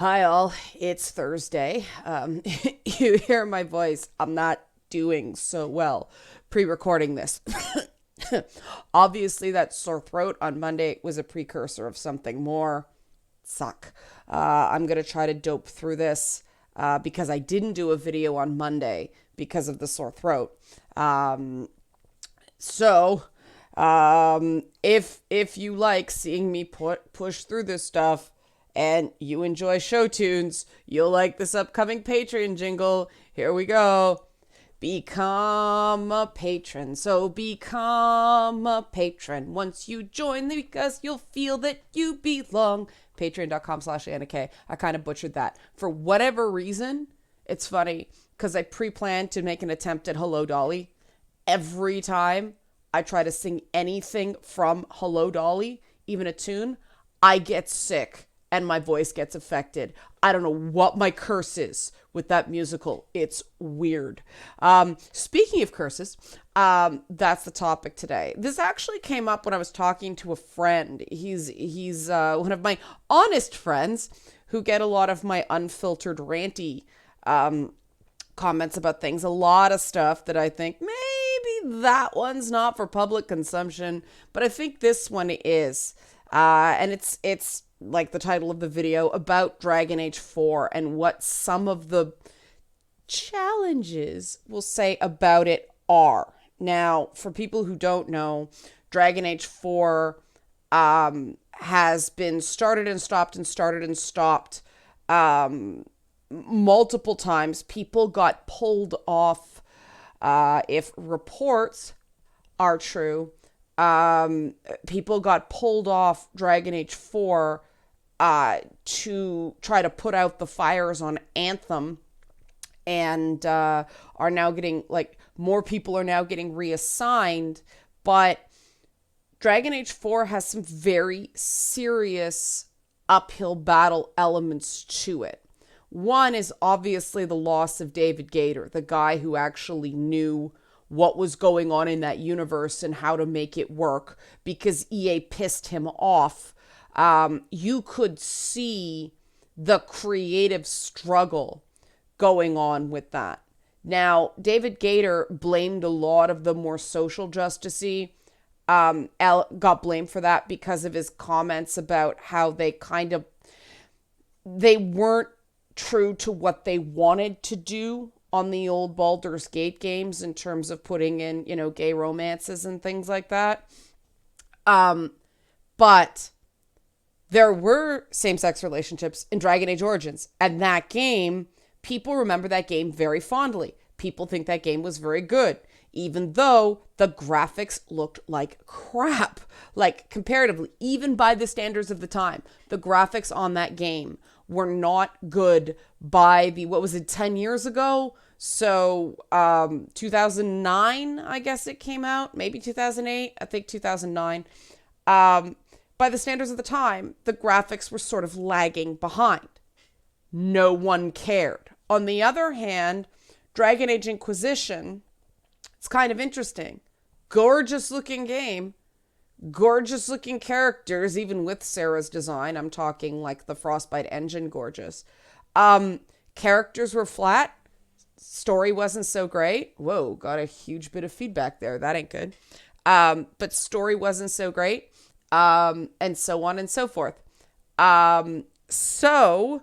Hi, all. It's Thursday. You hear my voice. I'm not doing so well pre recording this. Obviously, that sore throat on Monday was a precursor of something more. Suck. I'm going to try to dope through this because I didn't do a video on Monday because of the sore throat. If you like seeing me push through this stuff, and you enjoy show tunes, you'll like this upcoming Patreon jingle. Here we go. Become a patron. So become a patron once you join because you'll feel that you belong. Patreon.com/AnnaK. I kind of butchered that. For whatever reason, it's funny because I pre-planned to make an attempt at Hello Dolly. Every time I try to sing anything from Hello Dolly, even a tune, I get sick and my voice gets affected. I don't know what my curse is with that musical. It's weird. Speaking of curses, that's the topic today. This actually came up when I was talking to a friend. He's one of my honest friends who get a lot of my unfiltered ranty comments about things. A lot of stuff that I think maybe that one's not for public consumption, but I think this one is. And it's like the title of the video, about Dragon Age 4 and what some of the challenges we'll say about it are. Now, for people who don't know, Dragon Age 4 has been started and stopped multiple times. People got pulled off, if reports are true. People got pulled off Dragon Age 4 to try to put out the fires on Anthem, and are now getting, like, more people are now getting reassigned, but Dragon Age 4 has some very serious uphill battle elements to it. One is obviously the loss of David Gator, the guy who actually knew what was going on in that universe and how to make it work, because EA pissed him off. You could see the creative struggle going on with that. Now, David Gator blamed a lot of the more social justicey. Got blamed for that because of his comments about how they weren't true to what they wanted to do on the old Baldur's Gate games in terms of putting in, gay romances and things like that. But there were same-sex relationships in Dragon Age Origins. And that game, people remember that game very fondly. People think that game was very good, even though the graphics looked like crap. Like, comparatively, even by the standards of the time, the graphics on that game were not good by 10 years ago? So 2009, I guess it came out, maybe 2008, I think 2009. By the standards of the time, the graphics were sort of lagging behind. No one cared. On the other hand, Dragon Age Inquisition, it's kind of interesting. Gorgeous looking game, gorgeous looking characters, even with Sarah's design. I'm talking like the Frostbite engine gorgeous. Characters were flat. Story wasn't so great. Whoa, got a huge bit of feedback there. That ain't good. But story wasn't so great. And so on and so forth. So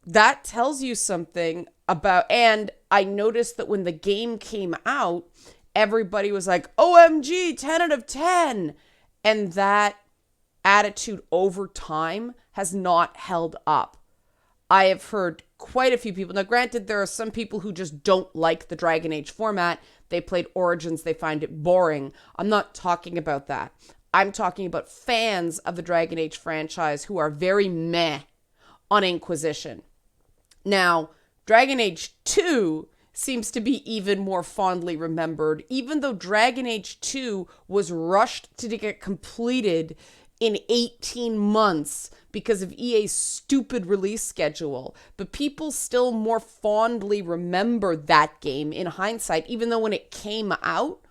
that tells you something about, and I noticed that when the game came out, everybody was like, OMG, 10 out of 10. And that attitude over time has not held up. I have heard quite a few people. Now, granted, there are some people who just don't like the Dragon Age format. They played Origins. They find it boring. I'm not talking about that. I'm talking about fans of the Dragon Age franchise who are very meh on Inquisition. Now, Dragon Age 2 seems to be even more fondly remembered, even though Dragon Age 2 was rushed to get completed in 18 months because of EA's stupid release schedule. But people still more fondly remember that game in hindsight, even though when it came out,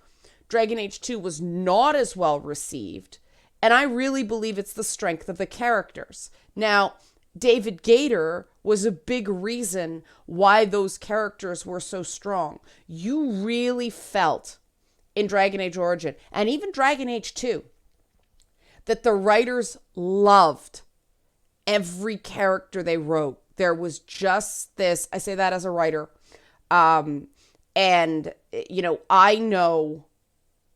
Dragon Age 2 was not as well received. And I really believe it's the strength of the characters. Now, David Gator was a big reason why those characters were so strong. You really felt in Dragon Age Origin and even Dragon Age 2 that the writers loved every character they wrote. There was just this, I say that as a writer. And I know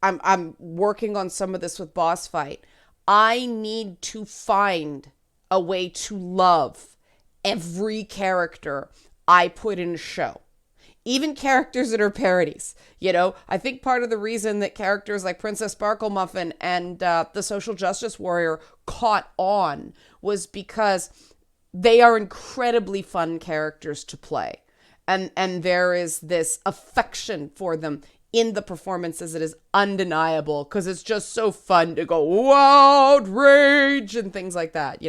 I'm working on some of this with Boss Fight. I need to find a way to love every character I put in a show. Even characters that are parodies. I think part of the reason that characters like Princess Sparkle Muffin and the Social Justice Warrior caught on was because they are incredibly fun characters to play. And there is this affection for them in the performances that is undeniable because it's just so fun to go, wild rage and things like that,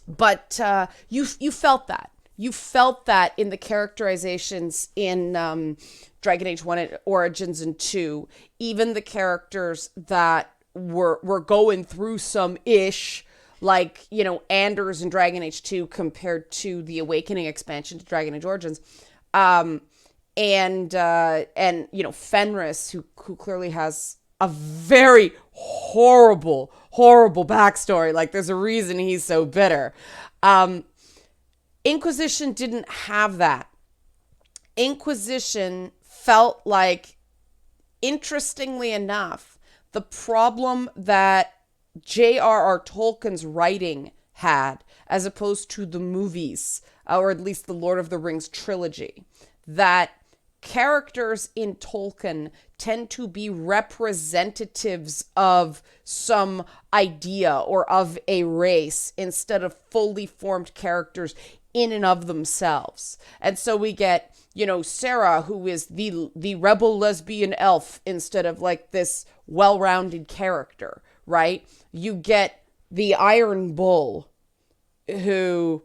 But you felt that. You felt that in the characterizations in Dragon Age 1 Origins and 2. Even the characters that were going through some ish, like, Anders in Dragon Age 2 compared to the Awakening expansion to Dragon Age Origins. And Fenris, who clearly has a very horrible backstory. Like, there's a reason he's so bitter. Inquisition didn't have that. Inquisition felt like, interestingly enough, the problem that J.R.R. Tolkien's writing had, as opposed to the movies, or at least the Lord of the Rings trilogy, that characters in Tolkien tend to be representatives of some idea or of a race instead of fully formed characters in and of themselves. And so we get, Sarah, who is the rebel lesbian elf instead of like this well-rounded character, right? You get the Iron Bull, who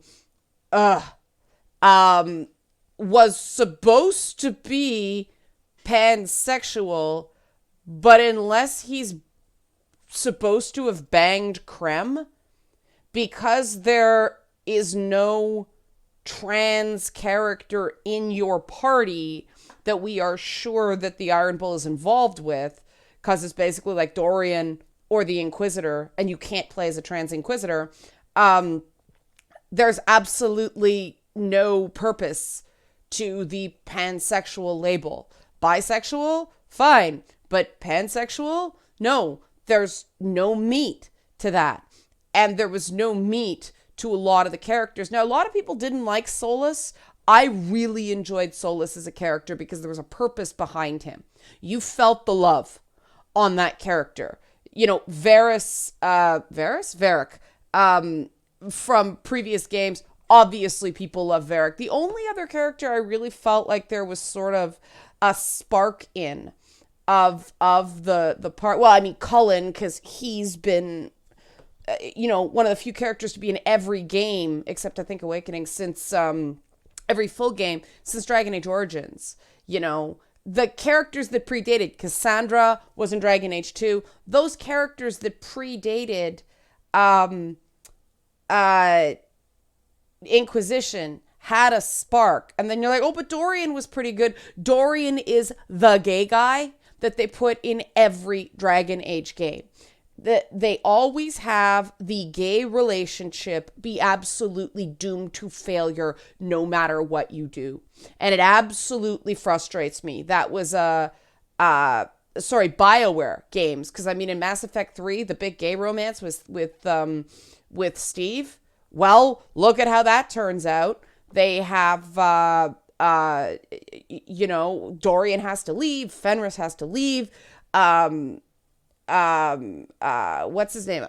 was supposed to be pansexual, but unless he's supposed to have banged Krem, because there is no trans character in your party that we are sure that the Iron Bull is involved with, because it's basically like Dorian or the Inquisitor, and you can't play as a trans Inquisitor, there's absolutely no purpose to the pansexual label. Bisexual? Fine. But pansexual? No. There's no meat to that. And there was no meat to a lot of the characters. Now, a lot of people didn't like Solus. I really enjoyed Solus as a character because there was a purpose behind him. You felt the love on that character. Varys, from previous games, obviously people love Varric. The only other character I really felt like there was sort of a spark in of the part, well, I mean, Cullen, because he's been, one of the few characters to be in every game, except I think Awakening, since every full game, since Dragon Age Origins. The characters that predated, Cassandra was in Dragon Age 2, those characters that predated Inquisition had a spark. And then you're like, oh, but Dorian was pretty good. Dorian is the gay guy that they put in every Dragon Age game. They always have the gay relationship be absolutely doomed to failure no matter what you do. And it absolutely frustrates me. That was BioWare games. Because, I mean, in Mass Effect 3, the big gay romance was with Steve. Well, look at how that turns out. They have, Dorian has to leave. Fenris has to leave. What's his name?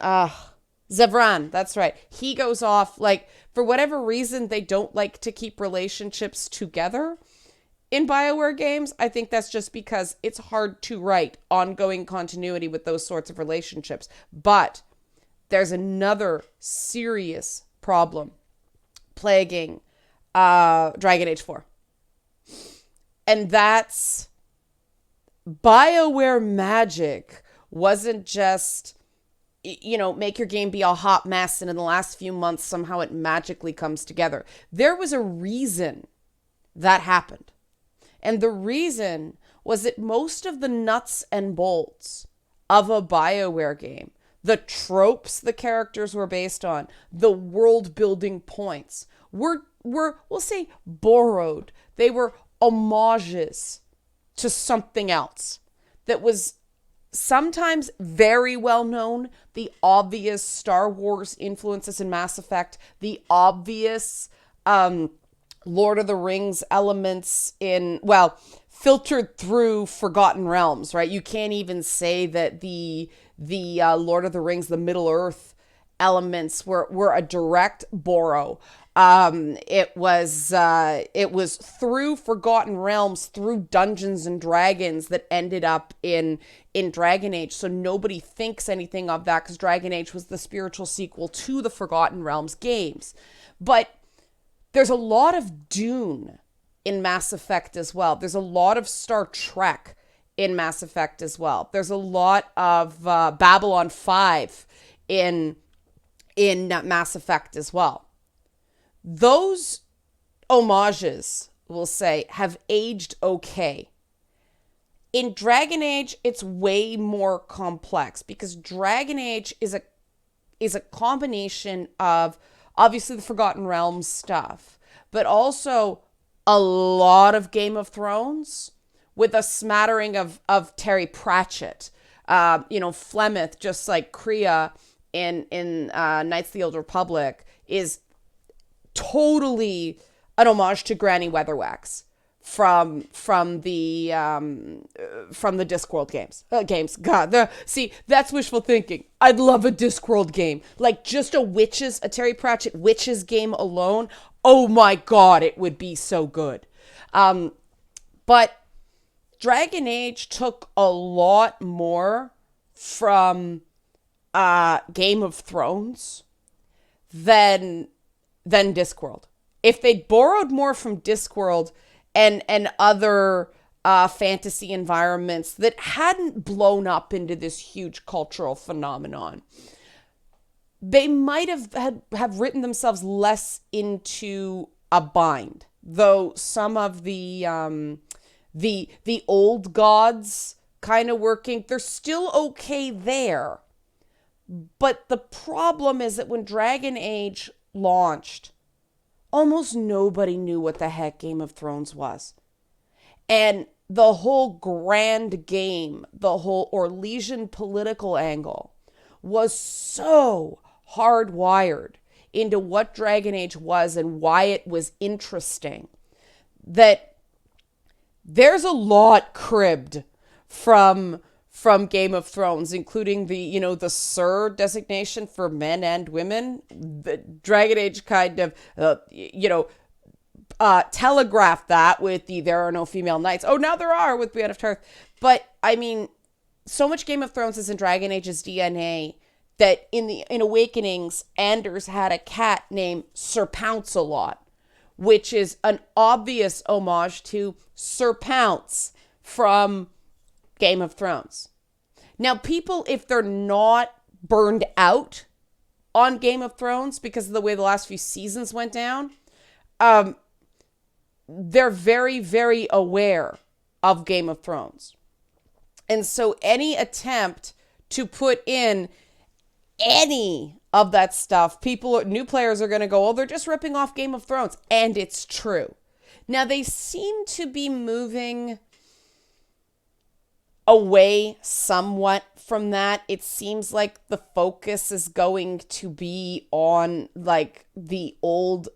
Zevran, that's right. He goes off, like, for whatever reason, they don't like to keep relationships together in BioWare games. I think that's just because it's hard to write ongoing continuity with those sorts of relationships. But there's another serious problem plaguing Dragon Age 4. And that's BioWare magic wasn't just, make your game be a hot mess, and in the last few months, somehow it magically comes together. There was a reason that happened. And the reason was that most of the nuts and bolts of a BioWare game, the tropes the characters were based on, the world building points, were we'll say borrowed. They were homages to something else that was sometimes very well known. The obvious Star Wars influences in Mass Effect, the obvious Lord of the Rings elements filtered through Forgotten Realms, right? You can't even say that the Lord of the Rings, the Middle Earth elements were a direct borrow. It was through Forgotten Realms, through Dungeons and Dragons, that ended up in Dragon Age. So nobody thinks anything of that because Dragon Age was the spiritual sequel to the Forgotten Realms games. But there's a lot of Dune in Mass Effect as well. There's a lot of Star Trek in Mass Effect as well. There's a lot of Babylon 5 in Mass Effect as well. Those homages, we'll say, have aged okay. In Dragon Age, it's way more complex because Dragon Age is a combination of obviously the Forgotten Realms stuff, but also a lot of Game of Thrones with a smattering of Terry Pratchett. Flemeth, just like Kriya in Knights of the Old Republic, is totally an homage to Granny Weatherwax from the Discworld games. See, that's wishful thinking. I'd love a Discworld game, like just a Terry Pratchett witches game alone. Oh my God, it would be so good. But Dragon Age took a lot more from Game of Thrones than Discworld. If they'd borrowed more from Discworld and other fantasy environments that hadn't blown up into this huge cultural phenomenon, they might have written themselves less into a bind. Though some of the old gods kind of working, they're still okay there. But the problem is that when Dragon Age launched, almost nobody knew what the heck Game of Thrones was. And the whole grand game, the whole Orlesian political angle was so hardwired into what Dragon Age was and why it was interesting that there's a lot cribbed from Game of Thrones, including the Sir designation for men and women. The Dragon Age kind of telegraphed that with the "there are no female knights." Oh, now there are with Brienne of Tarth. But I mean, so much Game of Thrones is in Dragon Age's DNA that in Awakenings, Anders had a cat named Sir Pounce-a-Lot, which is an obvious homage to Sir Pounce from Game of Thrones. Now, people, if they're not burned out on Game of Thrones because of the way the last few seasons went down, they're very, very aware of Game of Thrones. And so any attempt to put in any of that stuff, new players are going to go, oh, they're just ripping off Game of Thrones. And it's true. Now, they seem to be moving away somewhat from that. It seems like the focus is going to be on like the old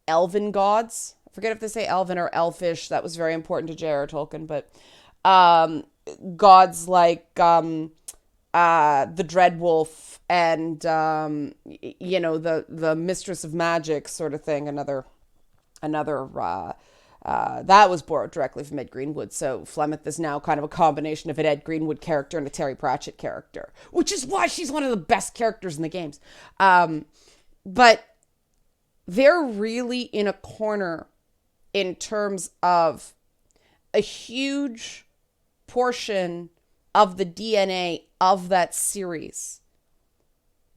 elven gods. I forget if they say elven or elfish. That was very important to J.R.R. Tolkien, but gods like the Dreadwolf and the Mistress of Magic sort of thing. Another that was borrowed directly from Ed Greenwood. So Flemeth is now kind of a combination of an Ed Greenwood character and a Terry Pratchett character, which is why she's one of the best characters in the games. But they're really in a corner in terms of a huge portion of the DNA of that series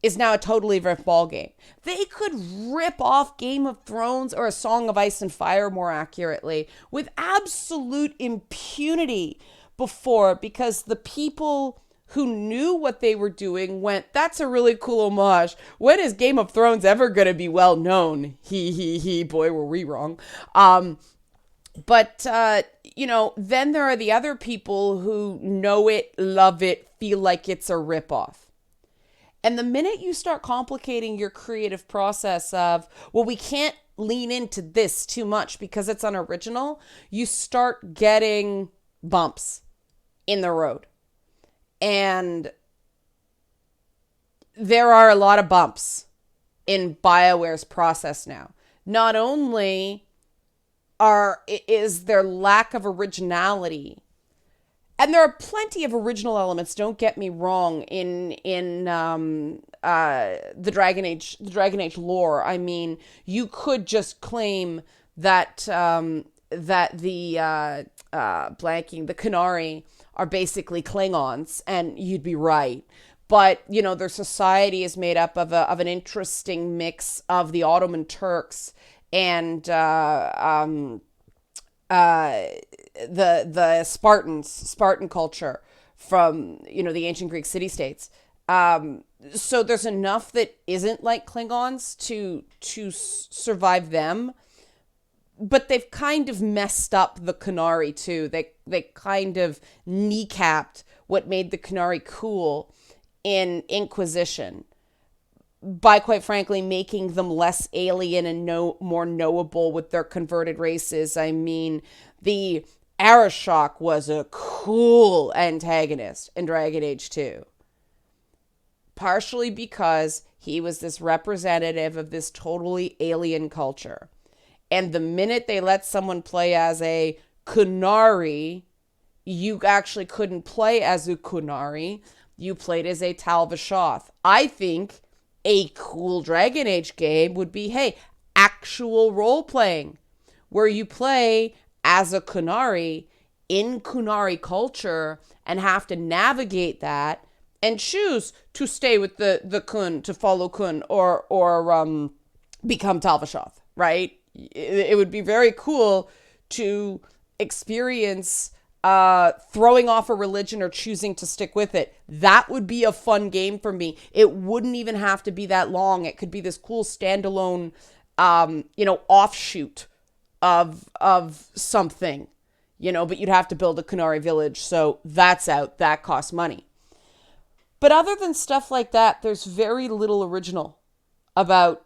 is now a totally different ball game. They could rip off Game of Thrones or A Song of Ice and Fire, more accurately, with absolute impunity before, because the people who knew what they were doing went, that's a really cool homage. When is Game of Thrones ever going to be well known? Boy, were we wrong. But then there are the other people who know it, love it, feel like it's a ripoff. And the minute you start complicating your creative process of, well, we can't lean into this too much because it's unoriginal, you start getting bumps in the road. And there are a lot of bumps in BioWare's process now. Not only is there lack of originality, and there are plenty of original elements, don't get me wrong, in the Dragon Age lore. I mean, you could just claim that the Qunari are basically Klingons, and you'd be right. But, their society is made up of an interesting mix of the Ottoman Turks and the Spartan culture from, the ancient Greek city-states. So there's enough that isn't like Klingons to survive them. But they've kind of messed up the Qunari too. They kind of kneecapped what made the Qunari cool in Inquisition by, quite frankly, making them less alien and more knowable with their converted races. I mean, the Arashok was a cool antagonist in Dragon Age 2. Partially because he was this representative of this totally alien culture. And the minute they let someone play as a Qunari, you actually couldn't play as a Qunari. You played as a Tal Vashoth. I think a cool Dragon Age game would be, hey, actual role-playing, where you play as a Qunari in Qunari culture and have to navigate that and choose to stay with the Qun, to follow Qun, or become Tal Vashoth, right? It would be very cool to experience throwing off a religion or choosing to stick with it. That would be a fun game for me. It wouldn't even have to be that long. It could be this cool standalone, offshoot of something, but you'd have to build a Qunari village. So that's out. That costs money. But other than stuff like that, there's very little original about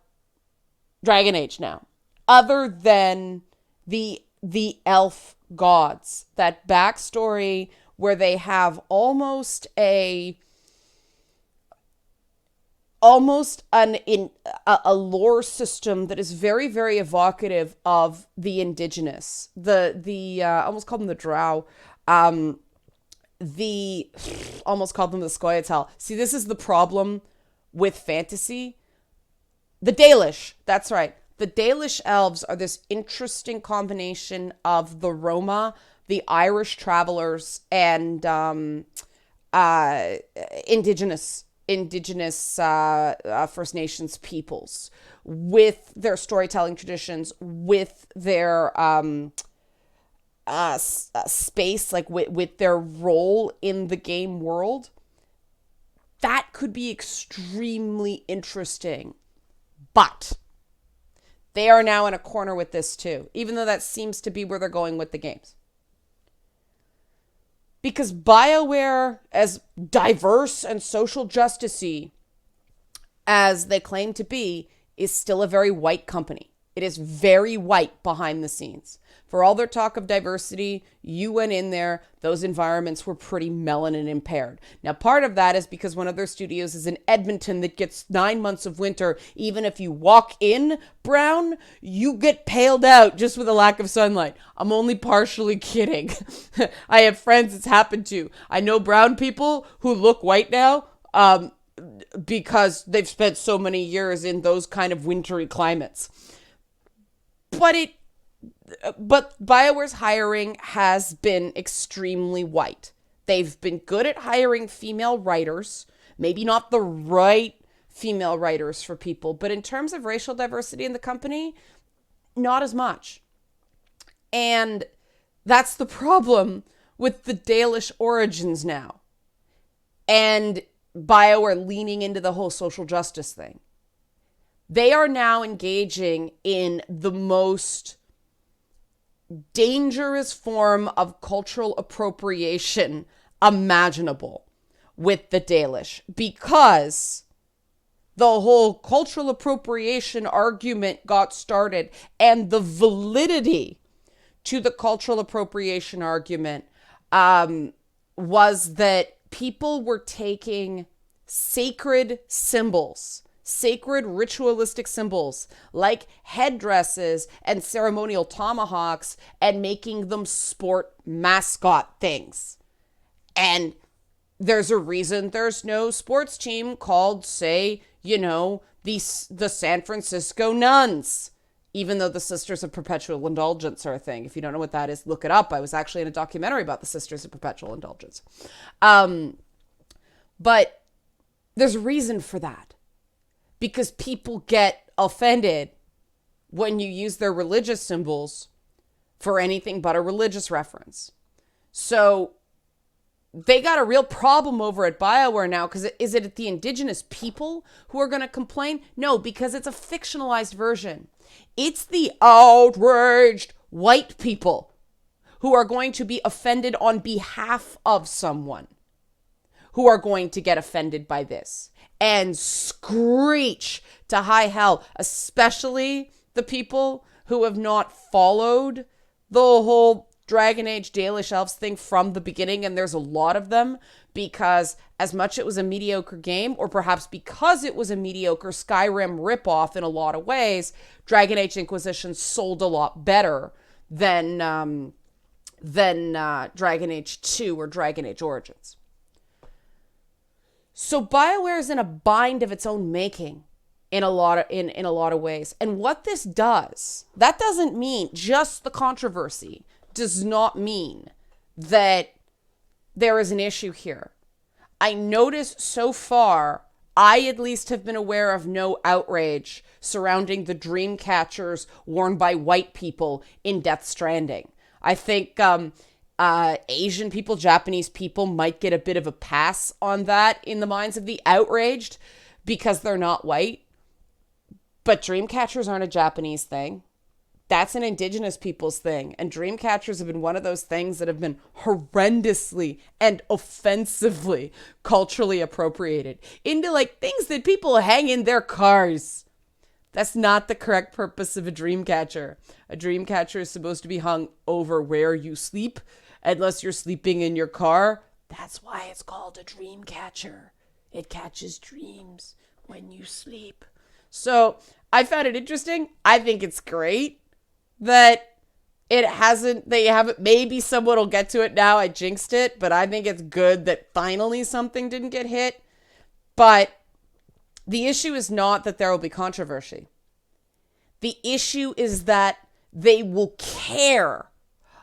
Dragon Age now. Other than the elf gods, that backstory where they have almost a lore system that is very, very evocative of the indigenous. The almost called them the Drow. Almost called them the Scoia'tael. See, this is the problem with fantasy. The Dalish, that's right. The Dalish elves are this interesting combination of the Roma, the Irish travelers, and indigenous First Nations peoples, with their storytelling traditions, with their space, like with their role in the game world. That could be extremely interesting. But they are now in a corner with this too, even though that seems to be where they're going with the games. Because BioWare, as diverse and social justice-y as they claim to be, is still a very white company. It is very white behind the scenes. For all their talk of diversity, you went in there, those environments were pretty melanin impaired. Now, part of that is because one of their studios is in Edmonton that gets 9 months of winter. Even if you walk in brown, you get paled out just with a lack of sunlight. I'm only partially kidding. I have friends it's happened to. I know brown people who look white now because they've spent so many years in those kind of wintry climates. But BioWare's hiring has been extremely white. They've been good at hiring female writers, maybe not the right female writers for people. But in terms of racial diversity in the company, not as much. And that's the problem with the Dalish origins now. And BioWare leaning into the whole social justice thing. They are now engaging in the most dangerous form of cultural appropriation imaginable with the Dalish, because the whole cultural appropriation argument got started, and the validity to the cultural appropriation argument was that people were taking sacred symbols, sacred ritualistic symbols like headdresses and ceremonial tomahawks, and making them sport mascot things. And there's a reason there's no sports team called, say, the San Francisco Nuns, even though the Sisters of Perpetual Indulgence are a thing. If you don't know what that is, look it up. I was actually in a documentary about the Sisters of Perpetual Indulgence. But there's a reason for that, because people get offended when you use their religious symbols for anything but a religious reference. So they got a real problem over at BioWare now, because is it the indigenous people who are going to complain? No, because it's a fictionalized version. It's the outraged white people who are going to be offended on behalf of someone, who are going to get offended by this and screech to high hell, especially the people who have not followed the whole Dragon Age Dalish Elves thing from the beginning. And there's a lot of them, because as much it was a mediocre game, or perhaps because it was a mediocre Skyrim ripoff in a lot of ways, Dragon Age Inquisition sold a lot better than Dragon Age 2 or Dragon Age Origins. So BioWare is in a bind of its own making in a lot of ways. And what this does, that doesn't mean just the controversy does not mean that there is an issue here. I noticed so far, I at least have been aware of no outrage surrounding the dream catchers worn by white people in Death Stranding. I think Asian people, Japanese people might get a bit of a pass on that in the minds of the outraged because they're not white. But dream catchers aren't a Japanese thing. That's an indigenous people's thing. And dream catchers have been one of those things that have been horrendously and offensively culturally appropriated into like things that people hang in their cars. That's not the correct purpose of a dream catcher. A dream catcher is supposed to be hung over where you sleep, unless you're sleeping in your car. That's why it's called a dream catcher. It catches dreams when you sleep. So I found it interesting. I think it's great that they haven't, maybe someone will get to it now. I jinxed it, but I think it's good that finally something didn't get hit. But the issue is not that there will be controversy. The issue is that they will care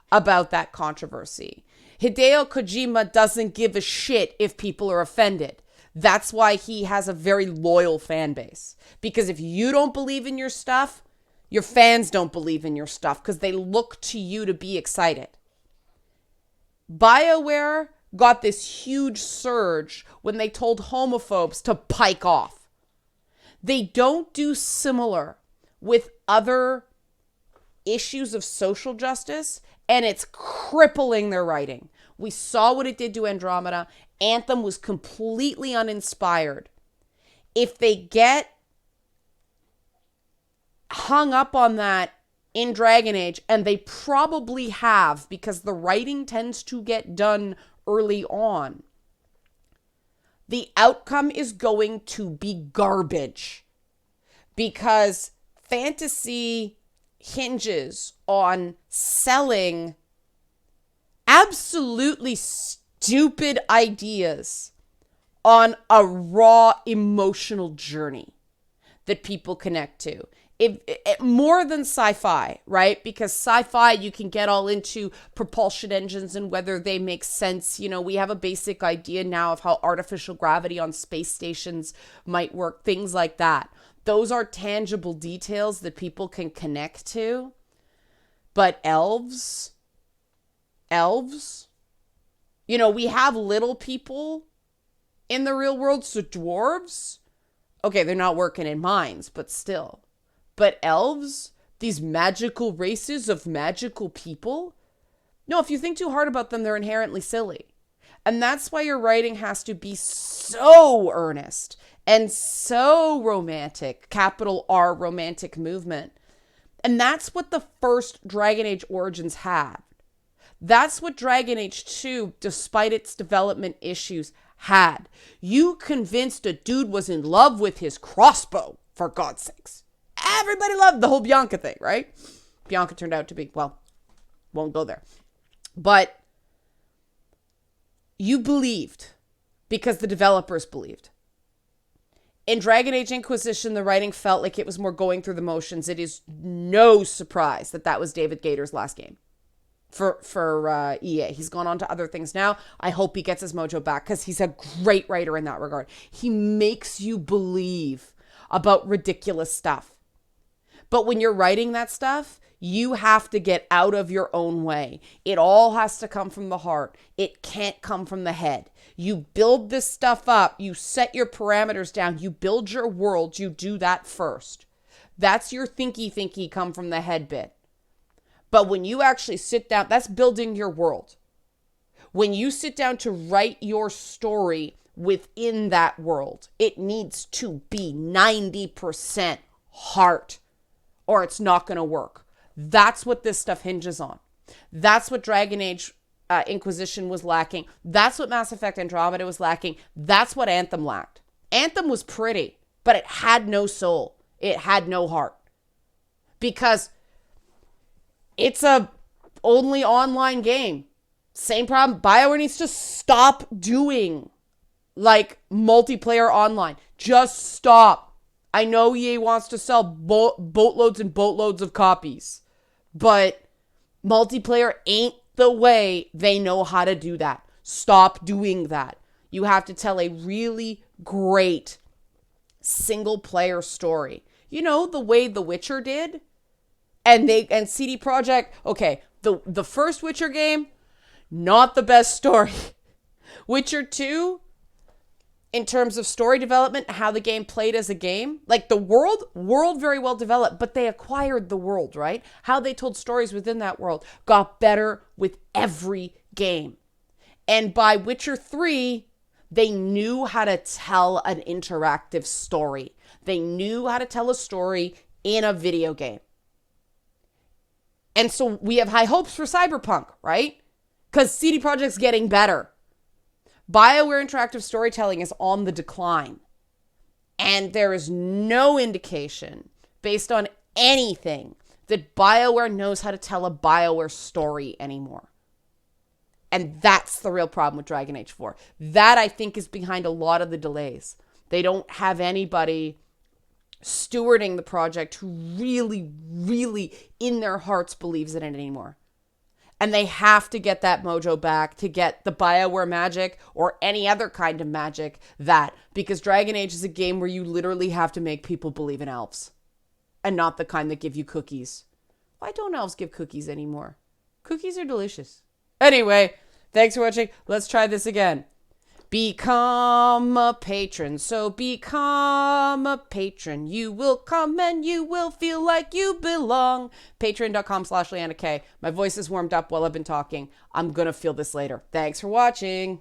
about that controversy. Hideo Kojima doesn't give a shit if people are offended. That's why he has a very loyal fan base. Because if you don't believe in your stuff, your fans don't believe in your stuff because they look to you to be excited. BioWare got this huge surge when they told homophobes to pike off. They don't do similar with other issues of social justice, and it's crippling their writing. We saw what it did to Andromeda. Anthem was completely uninspired. If they get hung up on that in Dragon Age, and they probably have, because the writing tends to get done early on, the outcome is going to be garbage, because fantasy hinges on selling absolutely stupid ideas on a raw emotional journey that people connect to. More than sci-fi, right? Because sci-fi, you can get all into propulsion engines and whether they make sense. You know, we have a basic idea now of how artificial gravity on space stations might work, things like that. Those are tangible details that people can connect to. But elves, you know, we have little people in the real world, so dwarves, okay, they're not working in mines, but still. But elves, these magical races of magical people, no, if you think too hard about them, they're inherently silly. And that's why your writing has to be so earnest and so romantic, capital R romantic movement. And that's what the first Dragon Age Origins had. That's what Dragon Age 2, despite its development issues, had. You convinced a dude was in love with his crossbow, for God's sakes. Everybody loved the whole Bianca thing, right? Bianca turned out to be, well, won't go there. But you believed because the developers believed. In Dragon Age Inquisition, the writing felt like it was more going through the motions. It is no surprise that that was David Gator's last game for EA. He's gone on to other things now. I hope he gets his mojo back because he's a great writer in that regard. He makes you believe about ridiculous stuff. But when you're writing that stuff, you have to get out of your own way. It all has to come from the heart. It can't come from the head. You build this stuff up. You set your parameters down. You build your world. You do that first. That's your thinky come from the head bit. But when you actually sit down, that's building your world. When you sit down to write your story within that world, it needs to be 90% heart or it's not going to work. That's what this stuff hinges on. That's what Dragon Age Inquisition was lacking. That's what Mass Effect Andromeda was lacking. That's what Anthem lacked. Anthem was pretty, but it had no soul. It had no heart. Because it's a only online game. Same problem. BioWare needs to stop doing like multiplayer online. Just stop. I know EA wants to sell boatloads and boatloads of copies, but multiplayer ain't the way they know how to do that. Stop doing that. You have to tell a really great single player story. You know, the way The Witcher did? And CD Projekt, okay, the first Witcher game, not the best story. Witcher 2, in terms of story development, how the game played as a game, like the world very well developed, but they acquired the world, right? How they told stories within that world got better with every game. And by Witcher 3, they knew how to tell an interactive story. They knew how to tell a story in a video game. And so we have high hopes for Cyberpunk, right? Because CD Projekt's getting better. BioWare interactive storytelling is on the decline. And there is no indication, based on anything, that BioWare knows how to tell a BioWare story anymore. And that's the real problem with Dragon Age 4. That, I think, is behind a lot of the delays. They don't have anybody stewarding the project who really, really, in their hearts, believes in it anymore. And they have to get that mojo back to get the BioWare magic or any other kind of magic because Dragon Age is a game where you literally have to make people believe in elves and not the kind that give you cookies. Why don't elves give cookies anymore? Cookies are delicious. Anyway, thanks for watching. Let's try this again. Become a patron. So become a patron. You will come and you will feel like you belong. Patreon.com/LeannaK. My voice is warmed up while I've been talking. I'm going to feel this later. Thanks for watching.